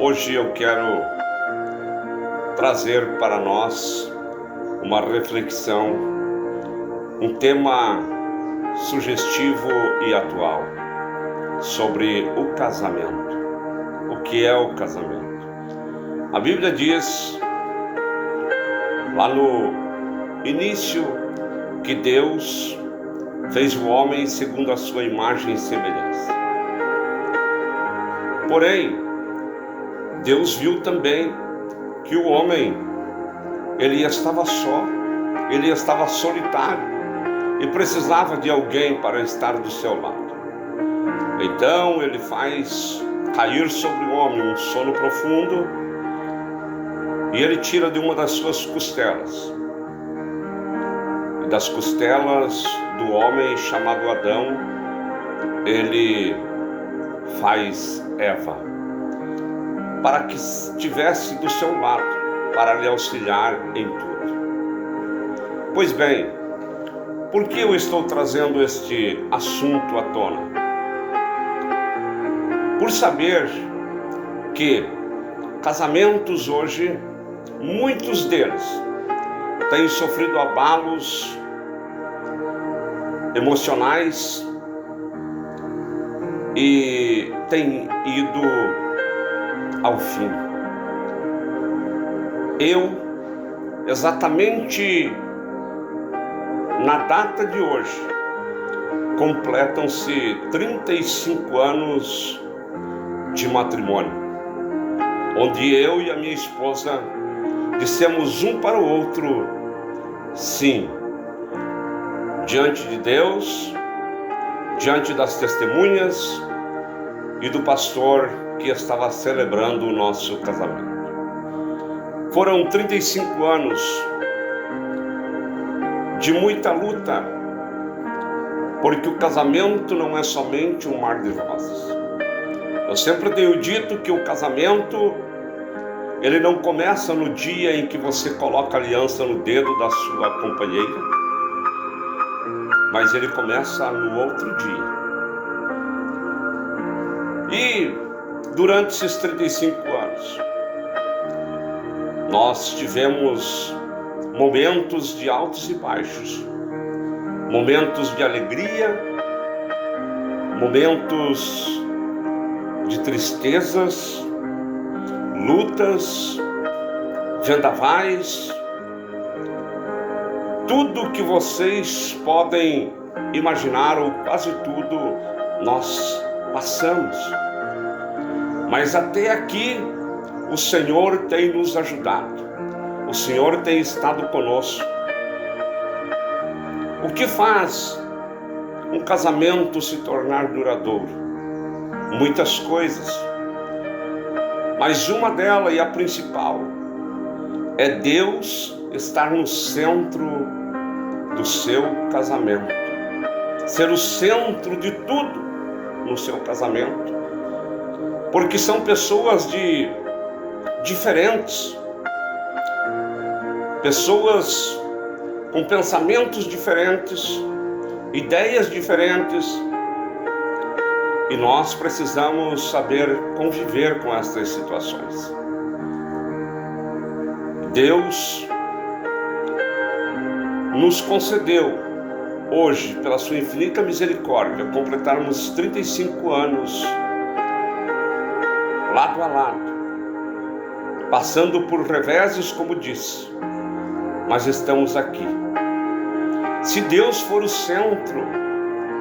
Hoje eu quero trazer para nós uma reflexão, um tema sugestivo e atual sobre o casamento. O que é o casamento? A Bíblia diz, lá no início, que Deus fez o homem segundo a sua imagem e semelhança. Porém, Deus viu também que o homem, ele estava só, ele estava solitário e precisava de alguém para estar do seu lado. Então ele faz cair sobre o homem um sono profundo e ele tira de uma das suas costelas. E das costelas do homem chamado Adão, ele faz Eva, para que estivesse do seu lado, para lhe auxiliar em tudo. Pois bem, por que eu estou trazendo este assunto à tona? Por saber que casamentos hoje, muitos deles têm sofrido abalos emocionais e têm ido ao fim. Exatamente na data de hoje, completam-se 35 anos de matrimônio, onde eu e a minha esposa dissemos um para o outro sim, diante de Deus, diante das testemunhas e do pastor que estava celebrando o nosso casamento. Foram 35 anos de muita luta, porque o casamento não é somente um mar de rosas. Eu sempre tenho dito que o casamento, ele não começa no dia em que você coloca a aliança no dedo da sua companheira, mas ele começa no outro dia. E durante esses 35 anos, nós tivemos momentos de altos e baixos, momentos de alegria, momentos de tristezas, lutas, vendavais, tudo que vocês podem imaginar, ou quase tudo, nós passamos. Mas até aqui o Senhor tem nos ajudado, o Senhor tem estado conosco. O que faz um casamento se tornar duradouro? Muitas coisas, mas uma delas, e a principal, é Deus estar no centro do seu casamento, ser o centro de tudo no seu casamento, porque são pessoas diferentes, pessoas com pensamentos diferentes, ideias diferentes, e nós precisamos saber conviver com essas situações. Deus nos concedeu hoje, pela sua infinita misericórdia, completarmos 35 anos lado a lado, passando por reveses, como disse, mas estamos aqui. Se Deus for o centro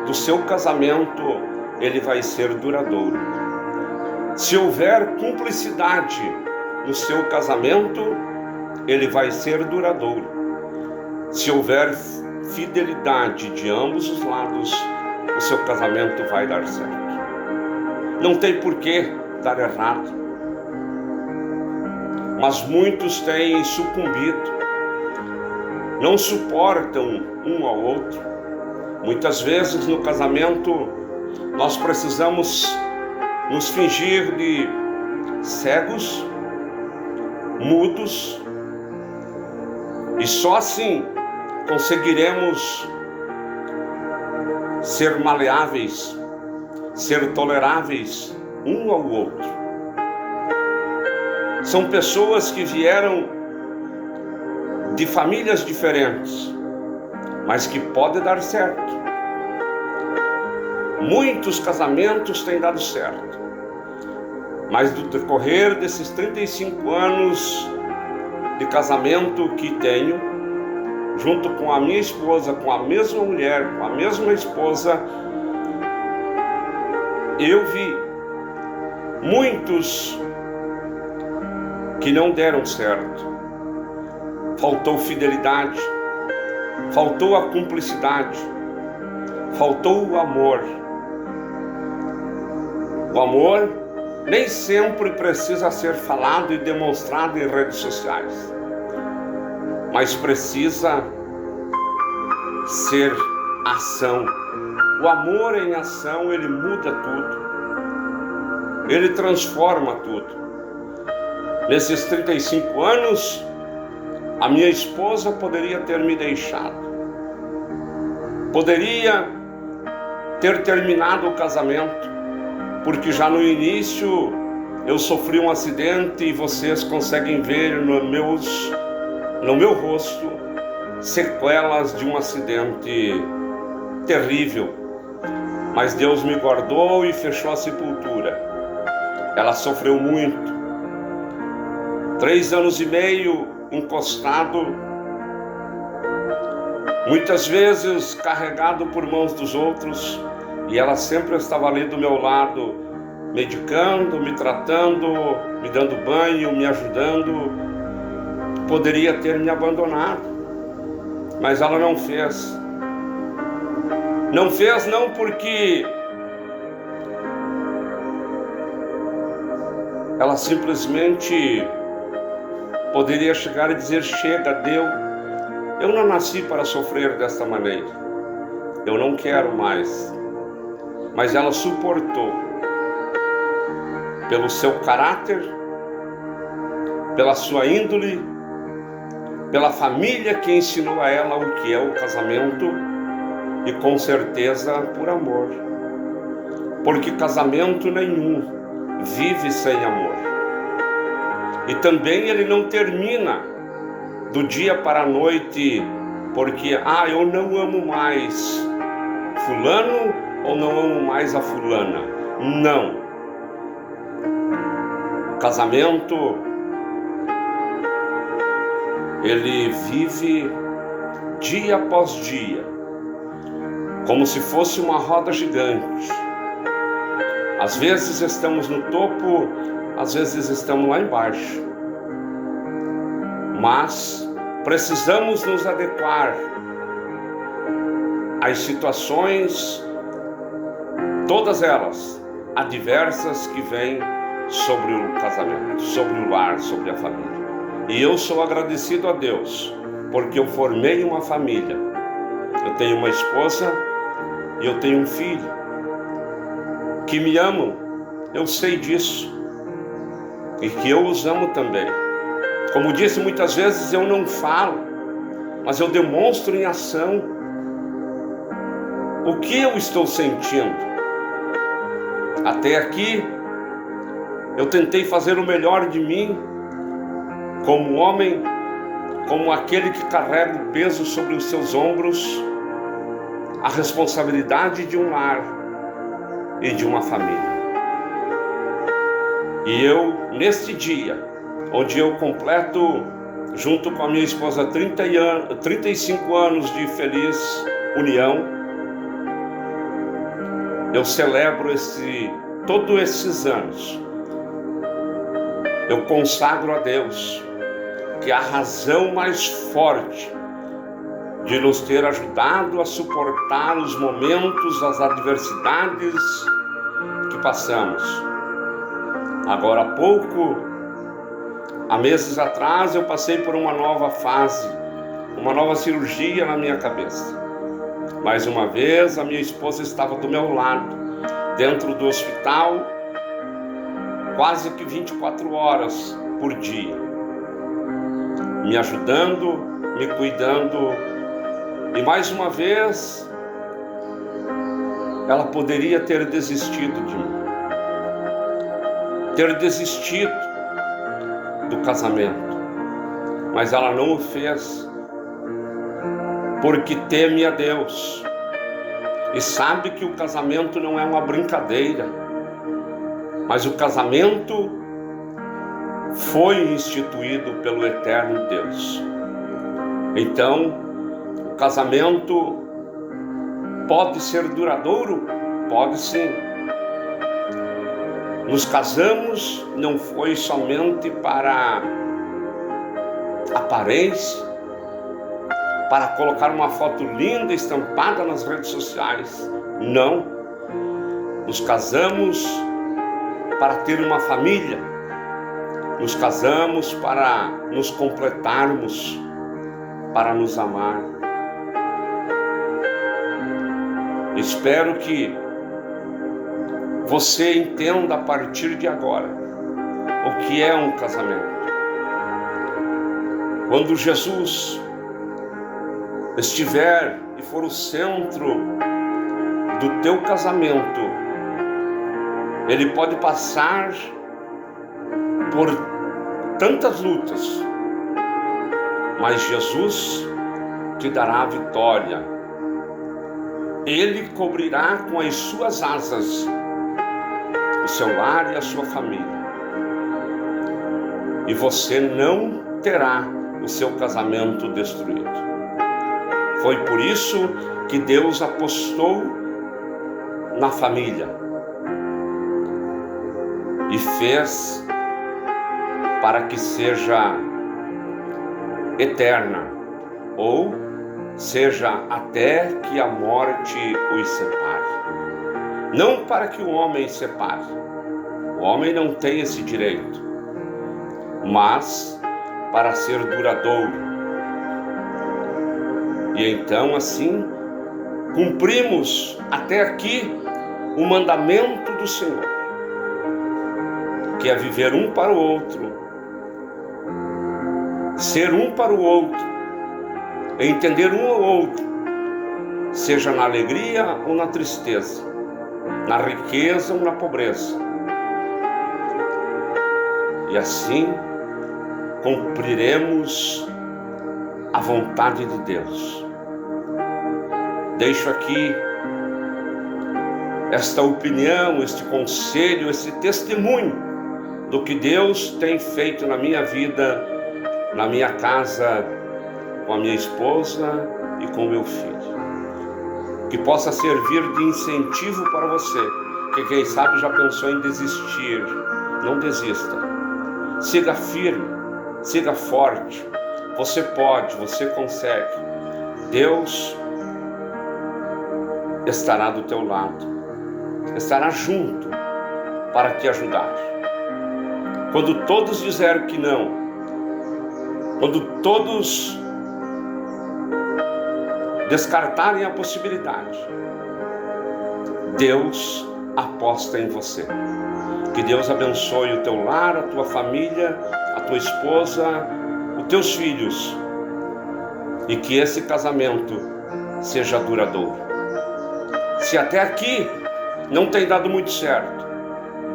do seu casamento, ele vai ser duradouro. Se houver cumplicidade no seu casamento, ele vai ser duradouro. Se houver fidelidade de ambos os lados, o seu casamento vai dar certo. Não tem por que dar errado. Mas muitos têm sucumbido, não suportam um ao outro. Muitas vezes no casamento nós precisamos nos fingir de cegos, mudos, e só assim conseguiremos ser maleáveis, ser toleráveis um ao outro. São pessoas que vieram de famílias diferentes, mas que pode dar certo. Muitos casamentos têm dado certo, mas do decorrer desses 35 anos de casamento que tenho, junto com a minha esposa, com a mesma mulher, com a mesma esposa, eu vi muitos que não deram certo. Faltou fidelidade, faltou a cumplicidade, faltou o amor. O amor nem sempre precisa ser falado e demonstrado em redes sociais, mas precisa ser ação. O amor em ação, ele muda tudo, ele transforma tudo. Nesses 35 anos, a minha esposa poderia ter me deixado, poderia ter terminado o casamento, porque já no início eu sofri um acidente e vocês conseguem ver no meu rosto sequelas de um acidente terrível. Mas Deus me guardou e fechou a sepultura. Ela sofreu muito. 3 anos e meio encostado, muitas vezes carregado por mãos dos outros, e ela sempre estava ali do meu lado, medicando, me tratando, me dando banho, me ajudando. Poderia ter me abandonado, mas ela não fez. Não fez não porque ela simplesmente poderia chegar e dizer: chega, deu. Eu não nasci para sofrer desta maneira. Eu não quero mais. Mas ela suportou. Pelo seu caráter, pela sua índole, pela família que ensinou a ela o que é o casamento, e com certeza por amor. Porque casamento nenhum vive sem amor. E também ele não termina do dia para a noite, porque eu não amo mais fulano ou não amo mais a fulana. Não. O casamento, ele vive dia após dia, como se fosse uma roda gigante. Às vezes estamos no topo, às vezes estamos lá embaixo, mas precisamos nos adequar às situações, todas elas adversas, que vêm sobre o casamento, sobre o lar, sobre a família. E eu sou agradecido a Deus, porque eu formei uma família. Eu tenho uma esposa e eu tenho um filho que me amam. Eu sei disso. E que eu os amo também. Como disse, muitas vezes eu não falo, mas eu demonstro em ação o que eu estou sentindo. Até aqui, eu tentei fazer o melhor de mim, como homem, como aquele que carrega o peso sobre os seus ombros, a responsabilidade de um lar e de uma família. E eu, neste dia, onde eu completo, junto com a minha esposa, 35 anos de feliz união, eu celebro todos esses anos. Eu consagro a Deus que a razão mais forte de nos ter ajudado a suportar os momentos, as adversidades que passamos. Agora há pouco, há meses atrás, eu passei por uma nova fase, uma nova cirurgia na minha cabeça. Mais uma vez, a minha esposa estava do meu lado, dentro do hospital, quase que 24 horas por dia, me ajudando, me cuidando. E mais uma vez, ela poderia ter desistido de mim, ter desistido, do casamento, mas ela não o fez porque teme a Deus e sabe que o casamento não é uma brincadeira, mas o casamento foi instituído pelo eterno Deus. Então, o casamento pode ser duradouro? Pode sim. Nos casamos não foi somente para aparência, para colocar uma foto linda estampada nas redes sociais. Não. Nos casamos para ter uma família. Nos casamos para nos completarmos, para nos amar. Espero que você entenda a partir de agora o que é um casamento. Quando Jesus estiver e for o centro do teu casamento, ele pode passar por tantas lutas, mas Jesus te dará a vitória. Ele cobrirá com as suas asas o seu lar e a sua família, e você não terá o seu casamento destruído. Foi por isso que Deus apostou na família e fez para que seja eterna, ou seja até que a morte os separe. Não para que o homem separe, o homem não tem esse direito, mas para ser duradouro. E então assim cumprimos até aqui o mandamento do Senhor, que é viver um para o outro, ser um para o outro, entender um ao outro, seja na alegria ou na tristeza, na riqueza ou na pobreza. E assim cumpriremos a vontade de Deus. Deixo aqui esta opinião, este conselho, esse testemunho do que Deus tem feito na minha vida, na minha casa, com a minha esposa e com o meu filho. Que possa servir de incentivo para você, que quem sabe já pensou em desistir. Não desista. Siga firme, siga forte. Você pode, você consegue. Deus estará do teu lado, estará junto para te ajudar. Quando todos disserem que não, quando todos descartarem a possibilidade, Deus aposta em você. Que Deus abençoe o teu lar, a tua família, a tua esposa, os teus filhos, e que esse casamento seja duradouro. Se até aqui não tem dado muito certo,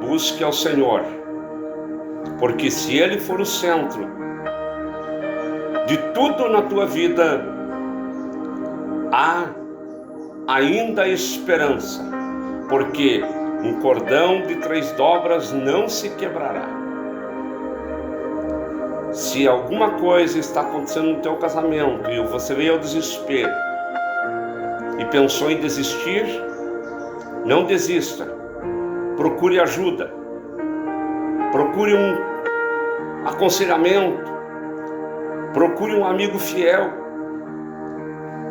busque ao Senhor, porque se Ele for o centro de tudo na tua vida, há ainda esperança, porque um cordão de 3 dobras não se quebrará. Se alguma coisa está acontecendo no teu casamento e você veio ao desespero e pensou em desistir, não desista. Procure ajuda, procure um aconselhamento, procure um amigo fiel,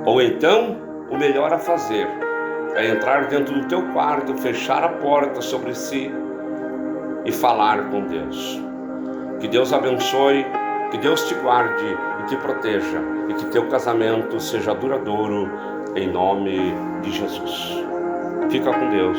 ou então o melhor a fazer é entrar dentro do teu quarto, fechar a porta sobre si e falar com Deus. Que Deus abençoe, que Deus te guarde e te proteja, e que teu casamento seja duradouro, em nome de Jesus. Fica com Deus.